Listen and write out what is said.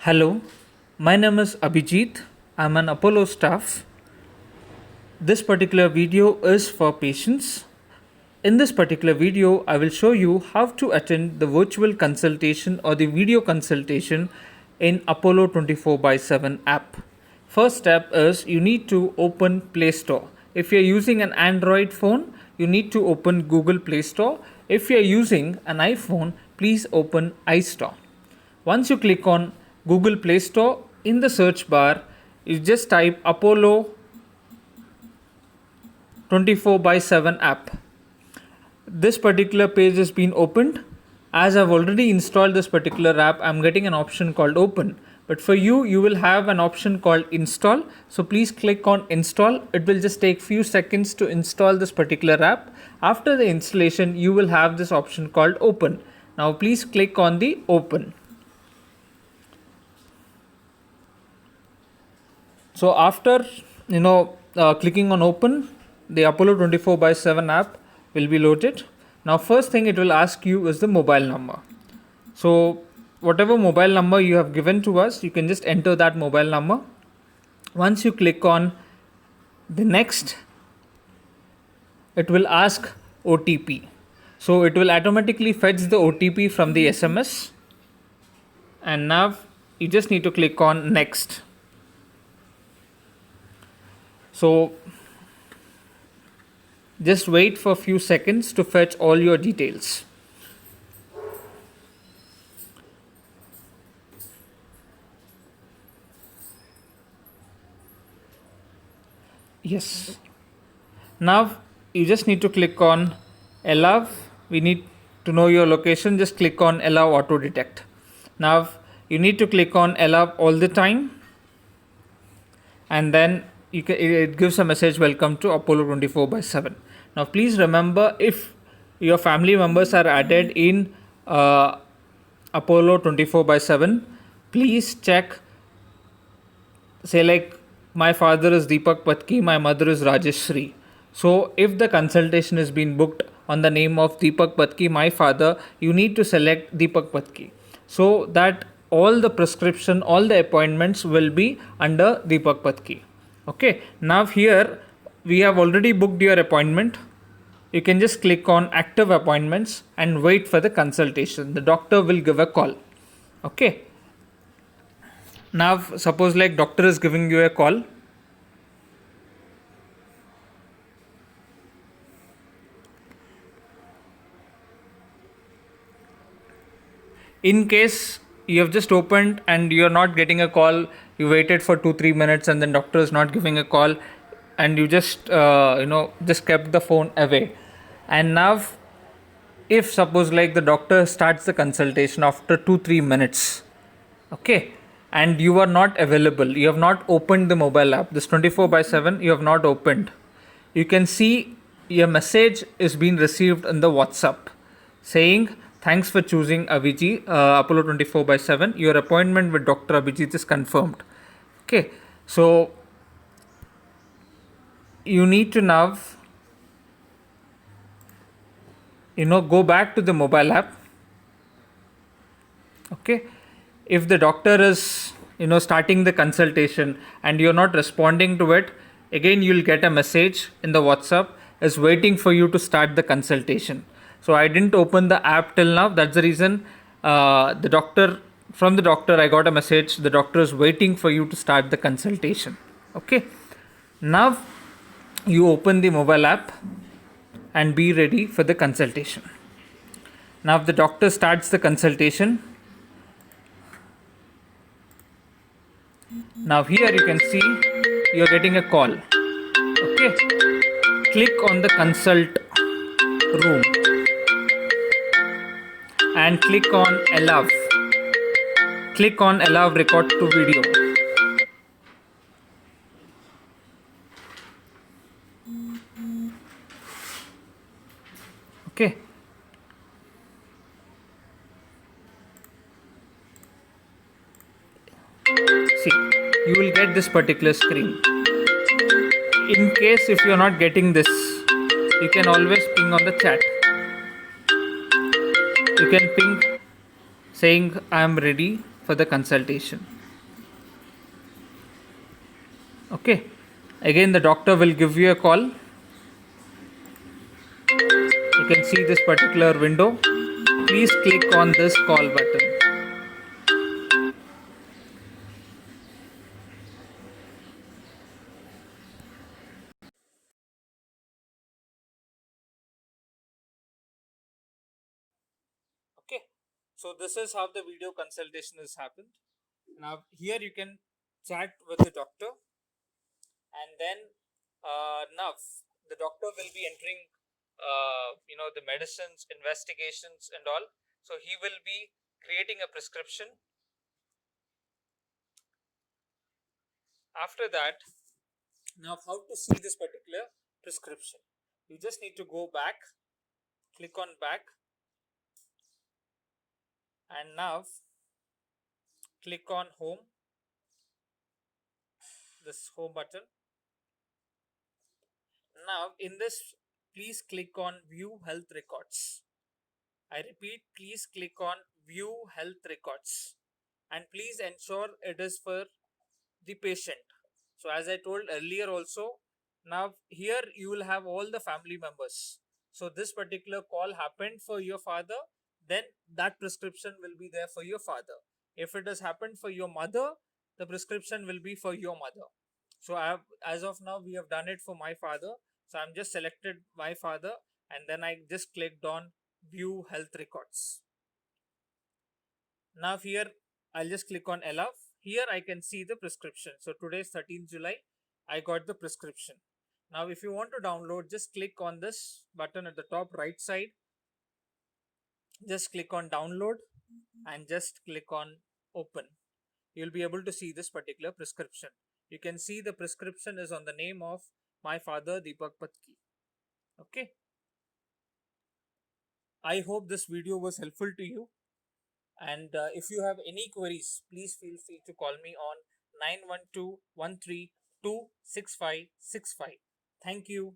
Hello, my name is Abhijit. I'm an Apollo staff. This particular video is for patients. In this particular video, I will show you how to attend the virtual consultation or the video consultation in Apollo 24 by 7 app. First step is you need to open Play Store. If you're using an Android phone, you need to open Google Play Store. If you're using an iPhone, please open iStore. Once you click on Google Play Store, in the search bar, you just type Apollo 24 by 7 app. This particular page has been opened. As I've already installed this particular app, I'm getting an option called open. But for you, you will have an option called install. So please click on install. It will just take few seconds to install this particular app. After the installation, you will have this option called open. Now please click on the open. So after clicking on open, the Apollo 24 by 7 app will be loaded. Now first thing it will ask you is the mobile number. So whatever mobile number you have given to us, you can just enter that mobile number. Once you click on the next, it will ask OTP. So it will automatically fetch the OTP from the SMS. And now you just need to click on next. So just wait for a few seconds to fetch all your details. Yes. Now you just need to click on allow. We need to know your location. Just click on allow auto detect. Now you need to click on allow all the time, and then it gives a message, welcome to Apollo 24 by 7. Now please remember, if your family members are added in Apollo 24 by 7, please check, say like my father is Deepak Patki, my mother is Rajeshri. So if the consultation is being booked on the name of Deepak Patki, my father, you need to select Deepak Patki, so that all the prescription, all the appointments will be under Deepak Patki. Okay, now here we have already booked your appointment. You can just click on active appointments and wait for the consultation. The doctor will give a call. Okay. Now suppose like doctor is giving you a call. In case you have just opened and you're not getting a call, you waited for 2-3 minutes and then doctor is not giving a call, and you just just kept the phone away. And now if suppose like the doctor starts the consultation after 2-3 minutes, okay, and you are not available, you have not opened the mobile app, this 24 by 7 you have not opened, you can see your message is being received in the WhatsApp saying, thanks for choosing Apollo 24 by 7. Your appointment with Dr. Abhijit is confirmed. Okay, so you need to now go back to the mobile app. Okay, if the doctor is starting the consultation and you're not responding to it, again you'll get a message in the WhatsApp is waiting for you to start the consultation. So I didn't open the app till now. That's the reason from the doctor I got a message, the doctor is waiting for you to start the consultation. Okay, now you open the mobile app and be ready for the consultation. Now if the doctor starts the consultation, now here you can see you're getting a call. Okay, click on the consult room and click on allow. Click on allow record to video. Okay. See, you will get this particular screen. In case if you are not getting this, you can always ping on the chat. You can ping saying I am ready for the consultation. Okay, again the doctor will give you a call. You can see this particular window. Please click on this call button. Okay, so this is how the video consultation has happened. Now here you can chat with the doctor, and then now the doctor will be entering the medicines, investigations and all. So he will be creating a prescription. After that, now how to see this particular prescription? You just need to go back, click on back, and now click on home, this home button. Now in this, please click on view health records. I repeat, please click on view health records, and please ensure it is for the patient. So as I told earlier also, now here you will have all the family members. So this particular call happened for your father, then that prescription will be there for your father. If it has happened for your mother, the prescription will be for your mother. So as of now, we have done it for my father. So I'm just selected my father, and then I just clicked on view health records. Now here I'll just click on allow. Here I can see the prescription. So today is 13th July. I got the prescription. Now if you want to download, just click on this button at the top right side. Just click on download and just click on open. You'll be able to see this particular prescription. You can see the prescription is on the name of my father Deepak Patki. Okay. I hope this video was helpful to you. And if you have any queries, please feel free to call me on 912 132 6565. Thank you.